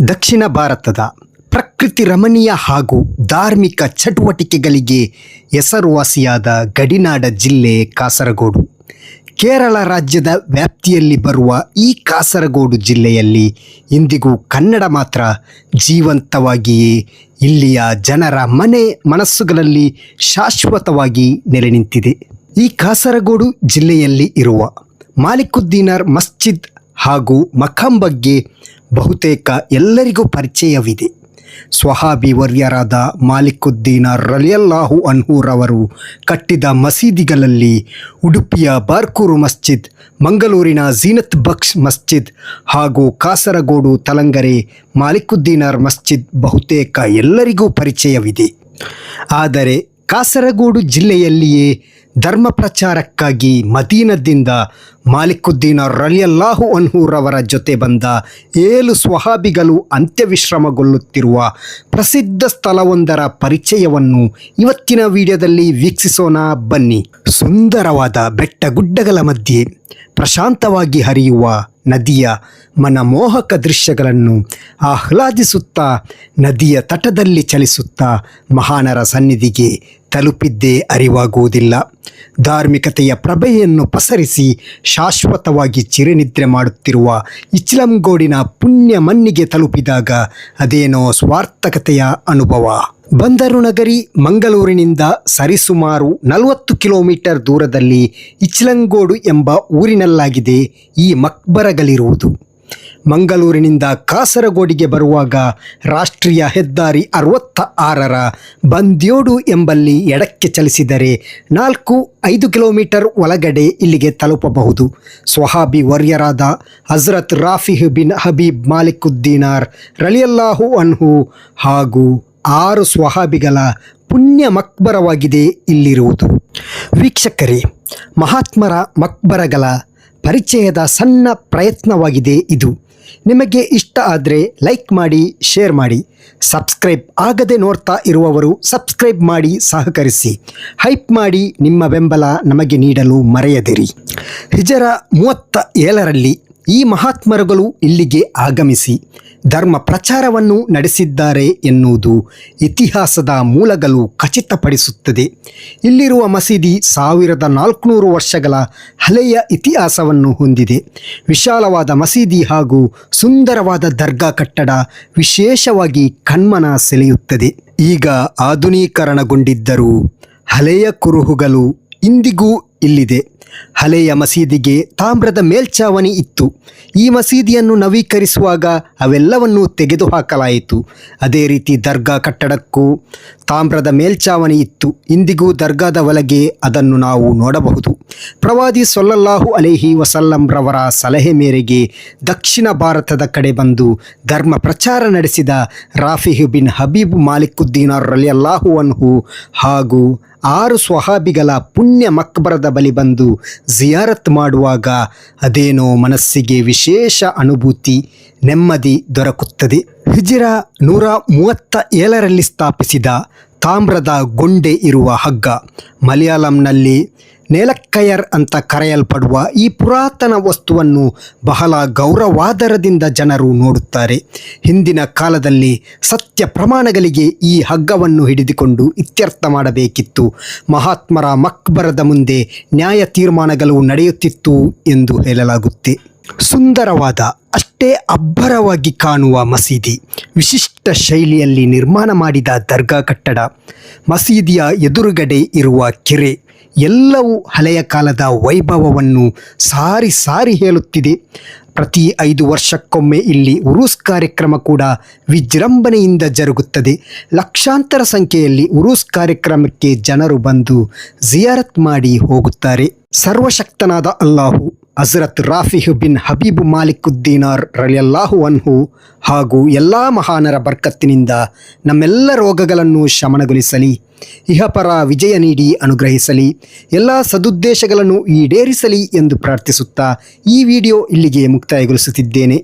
ದಕ್ಷಿಣ ಭಾರತದ ಪ್ರಕೃತಿ ರಮಣೀಯ ಹಾಗೂ ಧಾರ್ಮಿಕ ಚಟುವಟಿಕೆಗಳಿಗೆ ಹೆಸರುವಾಸಿಯಾದ ಗಡಿನಾಡ ಜಿಲ್ಲೆ ಕಾಸರಗೋಡು. ಕೇರಳ ರಾಜ್ಯದ ವ್ಯಾಪ್ತಿಯಲ್ಲಿ ಬರುವ ಈ ಕಾಸರಗೋಡು ಜಿಲ್ಲೆಯಲ್ಲಿ ಇಂದಿಗೂ ಕನ್ನಡ ಮಾತ್ರ ಜೀವಂತವಾಗಿಯೇ ಇಲ್ಲಿಯ ಜನರ ಮನಸ್ಸುಗಳಲ್ಲಿ ಶಾಶ್ವತವಾಗಿ ನೆಲೆ ನಿಂತಿದೆ. ಈ ಕಾಸರಗೋಡು ಜಿಲ್ಲೆಯಲ್ಲಿ ಇರುವ ಮಾಲಿಕುದ್ದೀನಾರ್ ಮಸ್ಜಿದ್ ಹಾಗೂ ಮಖಾಂ ಬಗ್ಗೆ ಬಹುತೇಕ ಎಲ್ಲರಿಗೂ ಪರಿಚಯವಿದೆ. ಸ್ವಹಾಬಿ ವರ್ಯರಾದ ಮಾಲಿಕುದ್ದೀನಾರ್ ರಲಿಯಲ್ಲಾಹು ಅನ್ಹುರವರು ಕಟ್ಟಿದ ಮಸೀದಿಗಳಲ್ಲಿ ಉಡುಪಿಯ ಬಾರ್ಕೂರು ಮಸ್ಜಿದ್, ಮಂಗಳೂರಿನ ಝೀನತ್ ಬಕ್ಷ್ ಮಸ್ಜಿದ್ ಹಾಗೂ ಕಾಸರಗೋಡು ತಲಂಗರೆ ಮಾಲಿಕುದ್ದೀನಾರ್ ಮಸ್ಜಿದ್ ಬಹುತೇಕ ಎಲ್ಲರಿಗೂ ಪರಿಚಯವಿದೆ. ಆದರೆ ಕಾಸರಗೋಡು ಜಿಲ್ಲೆಯಲ್ಲಿಯೇ ಧರ್ಮ ಪ್ರಚಾರಕ್ಕಾಗಿ ಮದೀನದಿಂದ ಮಾಲಿಕುದ್ದೀನಾರ್ ರಲಿಯಲ್ಲಾಹು ಅನ್ಹುರವರ ಜೊತೆ ಬಂದ 7 ಸ್ವಹಾಬಿಗಳು ಅಂತ್ಯವಿಶ್ರಮಗೊಳ್ಳುತ್ತಿರುವ ಪ್ರಸಿದ್ಧ ಸ್ಥಳವೊಂದರ ಪರಿಚಯವನ್ನು ಇವತ್ತಿನ ವಿಡಿಯೋದಲ್ಲಿ ವೀಕ್ಷಿಸೋಣ ಬನ್ನಿ. ಸುಂದರವಾದ ಬೆಟ್ಟಗುಡ್ಡಗಳ ಮಧ್ಯೆ ಪ್ರಶಾಂತವಾಗಿ ಹರಿಯುವ ನದಿಯ ಮನಮೋಹಕ ದೃಶ್ಯಗಳನ್ನು ಆಹ್ಲಾದಿಸುತ್ತಾ ನದಿಯ ತಟದಲ್ಲಿ ಚಲಿಸುತ್ತಾ ಮಹಾನರ ಸನ್ನಿಧಿಗೆ ತಲುಪಿದ್ದೇ ಅರಿವಾಗುವುದಿಲ್ಲ. ಧಾರ್ಮಿಕತೆಯ ಪ್ರಭೆಯನ್ನು ಪಸರಿಸಿ ಶಾಶ್ವತವಾಗಿ ಚಿರನಿದ್ರೆ ಮಾಡುತ್ತಿರುವ ಇಚ್ಲಂಗೋಡಿನ ಪುಣ್ಯ ಮಣ್ಣಿಗೆ ತಲುಪಿದಾಗ ಅದೇನೋ ಸ್ವಾರ್ಥಕತೆಯ ಅನುಭವ. ಬಂದರು ನಗರಿ ಮಂಗಳೂರಿನಿಂದ ಸರಿಸುಮಾರು 40 ಕಿಲೋಮೀಟರ್ ದೂರದಲ್ಲಿ ಇಚ್ಲಂಗೋಡು ಎಂಬ ಊರಿನಲ್ಲಾಗಿದೆ ಈ ಮಕ್ಬರಗಳಿರುವುದು. ಮಂಗಳೂರಿನಿಂದ ಕಾಸರಗೋಡಿಗೆ ಬರುವಾಗ ರಾಷ್ಟ್ರೀಯ ಹೆದ್ದಾರಿ 66ರ ಬಂದ್ಯೋಡು ಎಂಬಲ್ಲಿ ಎಡಕ್ಕೆ ಚಲಿಸಿದರೆ 4-5 ಕಿಲೋಮೀಟರ್ ಒಳಗಡೆ ಇಲ್ಲಿಗೆ ತಲುಪಬಹುದು. ಸ್ವಹಾಬಿ ವರ್ಯರಾದ ಹಜರತ್ ರಾಫಿಹ್ ಬಿನ್ ಹಬೀಬ್ ಮಾಲಿಕುದ್ದೀನಾರ್ ರಲಿಯಲ್ಲಾಹು ಅನ್ಹು ಹಾಗೂ 6 ಸ್ವಹಾಬಿಗಳ ಪುಣ್ಯ ಮಕ್ಬರವಾಗಿದೆ ಇಲ್ಲಿರುವುದು. ವೀಕ್ಷಕರೇ, ಮಹಾತ್ಮರ ಮಕ್ಬರಗಳ ಪರಿಚಯದ ಸಣ್ಣ ಪ್ರಯತ್ನವಾಗಿದೆ ಇದು. ನಿಮಗೆ ಇಷ್ಟ ಆದರೆ ಲೈಕ್ ಮಾಡಿ, ಶೇರ್ ಮಾಡಿ. ಸಬ್ಸ್ಕ್ರೈಬ್ ಆಗದೆ ನೋಡ್ತಾ ಇರುವವರು ಸಬ್ಸ್ಕ್ರೈಬ್ ಮಾಡಿ ಸಹಕರಿಸಿ. ಹೈಪ್ ಮಾಡಿ, ನಿಮ್ಮ ಬೆಂಬಲ ನಮಗೆ ನೀಡಲು ಮರೆಯದಿರಿ. ಹಿಜರ 37ರಲ್ಲಿ ಈ ಮಹಾತ್ಮರುಗಳು ಇಲ್ಲಿಗೆ ಆಗಮಿಸಿ ಧರ್ಮ ಪ್ರಚಾರವನ್ನು ನಡೆಸಿದ್ದಾರೆ ಎನ್ನುವುದು ಇತಿಹಾಸದ ಮೂಲಗಳು ಖಚಿತಪಡಿಸುತ್ತದೆ. ಇಲ್ಲಿರುವ ಮಸೀದಿ 1400 ವರ್ಷಗಳ ಹಳೆಯ ಇತಿಹಾಸವನ್ನು ಹೊಂದಿದೆ. ವಿಶಾಲವಾದ ಮಸೀದಿ ಹಾಗೂ ಸುಂದರವಾದ ದರ್ಗಾ ಕಟ್ಟಡ ವಿಶೇಷವಾಗಿ ಕಣ್ಮನ ಸೆಳೆಯುತ್ತದೆ. ಈಗ ಆಧುನೀಕರಣಗೊಂಡಿದ್ದರೂ ಹಳೆಯ ಕುರುಹುಗಳು ಇಂದಿಗೂ ಇಲ್ಲಿದೆ. ಹಳೆಯ ಮಸೀದಿಗೆ ತಾಮ್ರದ ಮೇಲ್ಛಾವಣಿ ಇತ್ತು. ಈ ಮಸೀದಿಯನ್ನು ನವೀಕರಿಸುವಾಗ ಅವೆಲ್ಲವನ್ನೂ ತೆಗೆದುಹಾಕಲಾಯಿತು. ಅದೇ ರೀತಿ ದರ್ಗಾ ಕಟ್ಟಡಕ್ಕೂ ತಾಮ್ರದ ಮೇಲ್ಛಾವಣಿ ಇತ್ತು. ಇಂದಿಗೂ ದರ್ಗಾದ ಒಳಗೆ ಅದನ್ನು ನಾವು ನೋಡಬಹುದು. ಪ್ರವಾದಿ ಸಲ್ಲಲ್ಲಾಹು ಅಲೈಹಿ ವಸಲ್ಲಂ ರವರ ಸಲಹೆ ಮೇರೆಗೆ ದಕ್ಷಿಣ ಭಾರತದ ಕಡೆ ಬಂದು ಧರ್ಮ ಪ್ರಚಾರ ನಡೆಸಿದ ರಾಫಿಹ್ ಬಿನ್ ಹಬೀಬ್ ಮಾಲಿಕುದ್ದೀನಾರ್ ರಲಿಯಲ್ಲಾಹು ಅನ್ಹು ಹಾಗೂ 6 ಸ್ವಹಾಬಿಗಳ ಪುಣ್ಯ ಮಕ್ಬರದ ಬಳಿ ಬಂದು ಜಿಯಾರತ್ ಮಾಡುವಾಗ ಅದೇನೋ ಮನಸ್ಸಿಗೆ ವಿಶೇಷ ಅನುಭೂತಿ, ನೆಮ್ಮದಿ ದೊರಕುತ್ತದೆ. ಹಿಜರ 137ರಲ್ಲಿ ಸ್ಥಾಪಿಸಿದ ತಾಮ್ರದ ಗೊಂಡೆ ಇರುವ ಹಗ್ಗ, ಮಲಯಾಳಂನಲ್ಲಿ ನೇಲಕ್ಕಯರ್ ಅಂತ ಕರೆಯಲ್ಪಡುವ ಈ ಪುರಾತನ ವಸ್ತುವನ್ನು ಬಹಳ ಗೌರವಾದರದಿಂದ ಜನರು ನೋಡುತ್ತಾರೆ. ಹಿಂದಿನ ಕಾಲದಲ್ಲಿ ಸತ್ಯ ಪ್ರಮಾಣಗಳಿಗೆ ಈ ಹಗ್ಗವನ್ನು ಹಿಡಿದುಕೊಂಡು ಇತ್ಯರ್ಥ ಮಾಡಬೇಕಿತ್ತು. ಮಹಾತ್ಮರ ಮಕ್ಬರದ ಮುಂದೆ ನ್ಯಾಯ ತೀರ್ಮಾನಗಳು ನಡೆಯುತ್ತಿತ್ತು ಎಂದು ಹೇಳಲಾಗುತ್ತೆ. ಸುಂದರವಾದ, ಅಷ್ಟೇ ಅಬ್ಬರವಾಗಿ ಕಾಣುವ ಮಸೀದಿ, ವಿಶಿಷ್ಟ ಶೈಲಿಯಲ್ಲಿ ನಿರ್ಮಾಣ ಮಾಡಿದ ದರ್ಗಾ ಕಟ್ಟಡ, ಮಸೀದಿಯ ಎದುರುಗಡೆ ಇರುವ ಕೆರೆ ಎಲ್ಲವೂ ಹಳೆಯ ಕಾಲದ ವೈಭವವನ್ನು ಸಾರಿ ಸಾರಿ ಹೇಳುತ್ತಿದೆ. ಪ್ರತಿ 5 ವರ್ಷಕ್ಕೊಮ್ಮೆ ಇಲ್ಲಿ ಉರೂಸ್ ಕಾರ್ಯಕ್ರಮ ಕೂಡ ವಿಜೃಂಭಣೆಯಿಂದ ಜರುಗುತ್ತದೆ. ಲಕ್ಷಾಂತರ ಸಂಖ್ಯೆಯಲ್ಲಿ ಉರೂಸ್ ಕಾರ್ಯಕ್ರಮಕ್ಕೆ ಜನರು ಬಂದು ಜಿಯಾರತ್ ಮಾಡಿ ಹೋಗುತ್ತಾರೆ. ಸರ್ವಶಕ್ತನಾದ ಅಲ್ಲಾಹು ಹಜರತ್ ರಾಫಿಹ್ ಬಿನ್ ಹಬೀಬ್ ಮಾಲಿಕುದ್ದೀನಾರ್ ರಲಿಯಲ್ಲಾಹು ಅನ್ಹು ಹಾಗೂ ಎಲ್ಲ ಮಹಾನರ ಬರ್ಕತ್ತಿನಿಂದ ನಮ್ಮೆಲ್ಲ ರೋಗಗಳನ್ನು ಶಮನಗೊಳಿಸಲಿ, ಇಹಪರ ವಿಜಯ ನೀಡಿ ಅನುಗ್ರಹಿಸಲಿ, ಎಲ್ಲ ಸದುದ್ದೇಶಗಳನ್ನು ಈಡೇರಿಸಲಿ ಎಂದು ಪ್ರಾರ್ಥಿಸುತ್ತಾ ಈ ವಿಡಿಯೋ ಇಲ್ಲಿಗೆ ಮುಕ್ತಾಯಗೊಳಿಸುತ್ತಿದ್ದೇನೆ.